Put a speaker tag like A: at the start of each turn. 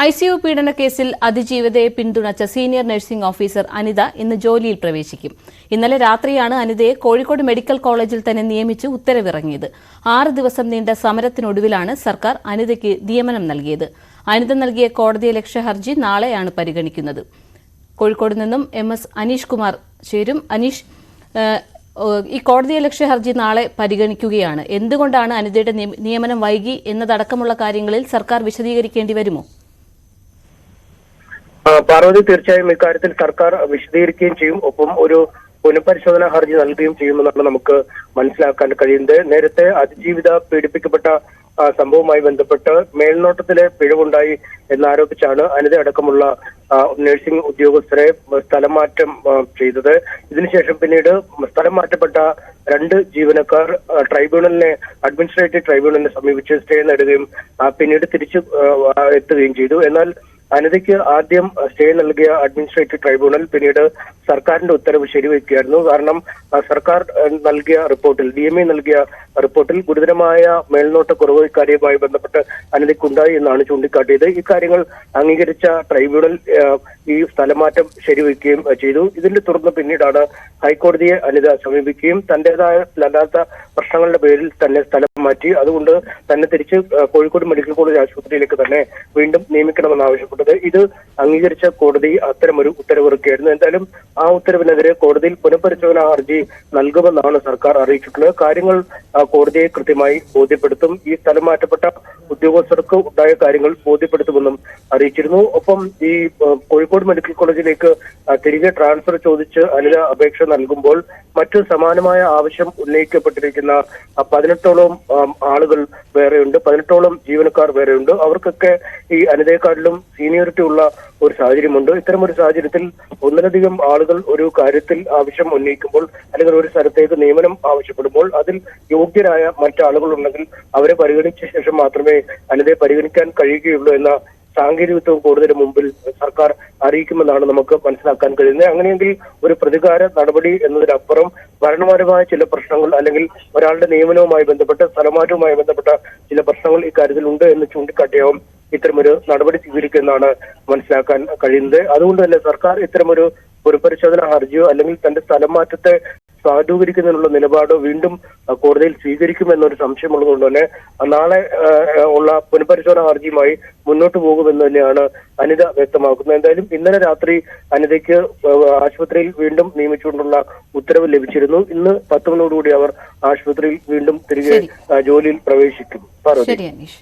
A: ICU പീഡന കേസിൽ അതിജീവിതയെ പിന്തുണച്ച സീനിയർ നഴ്സിംഗ് ഓഫീസർ അനിത ഇന്ന് ജോലിയിൽ പ്രവേശിക്കും. ഇന്നലെ രാത്രിയാണ് അനിതയെ കോഴിക്കോട് മെഡിക്കൽ കോളേജിൽ തന്നെ നിയമിച്ച് ഉത്തരവിറങ്ങിയത്. 6 ദിവസം നീണ്ട സമരത്തിനൊടുവിലാണ് സർക്കാർ അനിതയ്ക്ക് നിയമനം നൽകിയത്. അനിത നൽകിയ കോടതിയലക്ഷ്യ ഹർജി നാളെയാണ് പരിഗണിക്കുന്നത്. കോഴിക്കോട് നിന്നും MS അനീഷ് കുമാർ ചേരും. അനീഷ്, ഈ കോടതിയലക്ഷ്യ ഹർജി നാളെ പരിഗണിക്കുകയാണ്. എന്തുകൊണ്ടാണ് അനിതയുടെ നിയമനം വൈകി എന്നതടക്കമുള്ള കാര്യങ്ങളിൽ സർക്കാർ വിശദീകരിക്കേണ്ടി വരുമോ?
B: പാർവതി, തീർച്ചയായും ഇക്കാര്യത്തിൽ സർക്കാർ വിശദീകരിക്കുകയും ചെയ്യും. ഒപ്പം ഒരു പുനഃപരിശോധനാ ഹർജി നൽകുകയും ചെയ്യുമെന്നാണ് നമുക്ക് മനസ്സിലാക്കാൻ കഴിയുന്നത്. നേരത്തെ അതിജീവിത പീഡിപ്പിക്കപ്പെട്ട സംഭവവുമായി ബന്ധപ്പെട്ട് മേൽനോട്ടത്തിലെ പിഴവുണ്ടായി എന്നാരോപിച്ചാണ് അനിത അടക്കമുള്ള നഴ്സിംഗ് ഉദ്യോഗസ്ഥരെ സ്ഥലം മാറ്റം ചെയ്തത്. ഇതിനുശേഷം പിന്നീട് സ്ഥലം മാറ്റപ്പെട്ട 2 ജീവനക്കാർ അഡ്മിനിസ്ട്രേറ്റീവ് ട്രൈബ്യൂണലിനെ സമീപിച്ച് സ്റ്റേ നേടുകയും പിന്നീട് തിരിച്ചു എത്തുകയും ചെയ്തു. എന്നാൽ അനിതയ്ക്ക് ആദ്യം സ്റ്റേ നൽകിയ അഡ്മിനിസ്ട്രേറ്റീവ് ട്രൈബ്യൂണൽ പിന്നീട് സർക്കാരിന്റെ ഉത്തരവ് ശരിവെക്കുകയായിരുന്നു. കാരണം സർക്കാർ നൽകിയ റിപ്പോർട്ടിൽ, DMA നൽകിയ റിപ്പോർട്ടിൽ ഗുരുതരമായ മേൽനോട്ടക്കുറവ് ഇക്കാര്യവുമായി ബന്ധപ്പെട്ട് അനിതയ്ക്കുണ്ടായി എന്നാണ് ചൂണ്ടിക്കാട്ടിയത്. ഇക്കാര്യങ്ങൾ അംഗീകരിച്ച ട്രൈബ്യൂണൽ ഈ സ്ഥലമാറ്റം ശരിവെക്കുകയും ചെയ്തു. ഇതിന്റെ തുടർന്ന് പിന്നീടാണ് ഹൈക്കോടതിയെ അനിത സമീപിക്കുകയും തന്റേതായ പ്രശ്നങ്ങളുടെ പേരിൽ തന്നെ സ്ഥലം മാറ്റി, അതുകൊണ്ട് തന്നെ തിരിച്ച് കോഴിക്കോട് മെഡിക്കൽ കോളേജ് ആശുപത്രിയിലേക്ക് തന്നെ വീണ്ടും നിയമിക്കണമെന്ന് ആവശ്യപ്പെട്ടത്. ഇത് അംഗീകരിച്ച കോടതി അത്തരമൊരു ഉത്തരവിറക്കുകയായിരുന്നു. എന്തായാലും ആ ഉത്തരവിനെതിരെ കോടതിയിൽ പുനഃപരിശോധനാ ഹർജി നൽകുമെന്നാണ് സർക്കാർ അറിയിച്ചിട്ടുള്ളത്. കാര്യങ്ങൾ കോടതിയെ കൃത്യമായി ബോധ്യപ്പെടുത്തും. ഈ സ്ഥലം മാറ്റപ്പെട്ട ഉദ്യോഗസ്ഥർക്ക് ഉണ്ടായ കാര്യങ്ങൾ ബോധ്യപ്പെടുത്തുമെന്നും അറിയിച്ചിരുന്നു. ഒപ്പം ഈ കോഴിക്കോട് മെഡിക്കൽ കോളേജിലേക്ക് തിരികെ ട്രാൻസ്ഫർ ചോദിച്ച് അനിത അപേക്ഷ നൽകുമ്പോൾ മറ്റു സമാനമായ ആവശ്യം ഉന്നയിക്കപ്പെട്ടിരിക്കുന്ന 18ഓളം ആളുകൾ വേറെയുണ്ട്, 18ഓളം ജീവനക്കാർ വേറെയുണ്ട്. അവർക്കൊക്കെ ഈ അനിതയെക്കാട്ടിലും സീനിയോറിറ്റി ഉള്ള ഒരു സാഹചര്യമുണ്ട്. ഇത്തരമൊരു സാഹചര്യത്തിൽ ഒന്നിലധികം ആളുകൾ ഒരു കാര്യത്തിൽ ആവശ്യം ഉന്നയിക്കുമ്പോൾ അല്ലെങ്കിൽ ഒരു സ്ഥലത്തേക്ക് നിയമനം ആവശ്യപ്പെടുമ്പോൾ അതിൽ യോഗ്യരായ മറ്റാളുകൾ ഉണ്ടെങ്കിൽ അവരെ പരിഗണിച്ച ശേഷം മാത്രമേ അനിതയെ പരിഗണിക്കാൻ കഴിയുകയുള്ളൂ എന്ന സാങ്കേതികത്വം കൂടുതൽ മുമ്പിൽ സർക്കാർ അറിയിക്കുമെന്നാണ് നമുക്ക് മനസ്സിലാക്കാൻ കഴിയുന്നത്. അങ്ങനെയെങ്കിൽ ഒരു പ്രതികാര നടപടി എന്നതിനപ്പുറം ഭരണപരമായ ചില പ്രശ്നങ്ങൾ അല്ലെങ്കിൽ ഒരാളുടെ നിയമനവുമായി ബന്ധപ്പെട്ട സ്ഥലമാറ്റവുമായി ബന്ധപ്പെട്ട ചില പ്രശ്നങ്ങൾ ഇക്കാര്യത്തിൽ ഉണ്ട് എന്ന് ചൂണ്ടിക്കാട്ടിയാവും ഇത്തരമൊരു നടപടി സ്വീകരിക്കുമെന്നാണ് മനസ്സിലാക്കാൻ കഴിയുന്നത്. അതുകൊണ്ട് തന്നെ സർക്കാർ ഇത്തരമൊരു പുനഃപരിശോധനാ ഹർജിയോ അല്ലെങ്കിൽ തന്റെ സ്ഥലം മാറ്റത്തെ സാധൂകരിക്കുന്നതിനുള്ള നിലപാടോ വീണ്ടും കോടതിയിൽ സ്വീകരിക്കുമെന്നൊരു സംശയമുള്ളതുകൊണ്ട് തന്നെ നാളെ ഉള്ള പുനഃപരിശോധനാ ഹർജിയുമായി മുന്നോട്ട് പോകുമെന്ന് തന്നെയാണ് അനിത വ്യക്തമാക്കുന്നത്. എന്തായാലും ഇന്നലെ രാത്രി അനിതയ്ക്ക് ആശുപത്രിയിൽ വീണ്ടും നിയമിച്ചുകൊണ്ടുള്ള ഉത്തരവ് ലഭിച്ചിരുന്നു. ഇന്ന് 10 മണിയോടുകൂടി അവർ ആശുപത്രിയിൽ വീണ്ടും തിരികെ ജോലിയിൽ പ്രവേശിക്കും.
A: ശരി അനീഷ്.